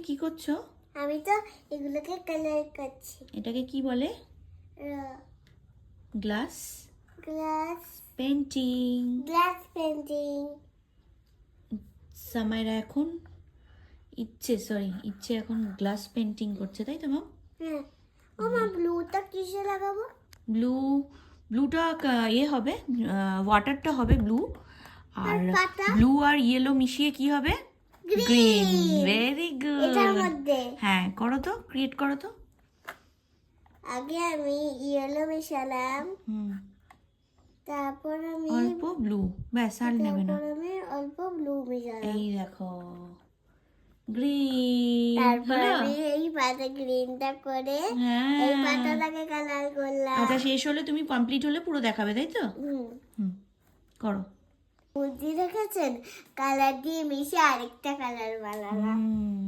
কি করছো? আমি তো এগুলোকে কালার করছি। এটাকে কি বলে? Glass glass painting. Painting. Samaira এখন ইচ্ছে এখন গ্লাস পেন্টিং করছে, তাই তো মাম? হ্যাঁ। ও মা, ব্লুটা কিসে লাগাবো? ব্লুটা হবে, ওয়াটারটা হবে ব্লু, আর পাতা? ব্লু আর ইয়েলো মিশিয়ে কি হবে? গ্রিন। ভেরি এটার গুড। মধ্যে হ্যাঁ, করো তো, ক্রিয়েট করো তো। আগে আমি ইয়েলো মেশালাম, হুম, তারপর আমি অল্প ব্লু, ব্যাস আর নেবে না। অল্প ব্লু মেশালাম, এই দেখো, গ্রিন তারপর হলো। আমি এই পাতা গ্রিনটা করে এই হ্যাঁ, পাতাটাকে কালার করলাম। আচ্ছা, শেষ হলে তুমি কমপ্লিট হলে পুরো দেখাবে, তাই তো? হুম, করো। বুদ্ধি রেখেছেন, কালার দিয়ে মিশে আরেকটা কালার বানালাম। হুম।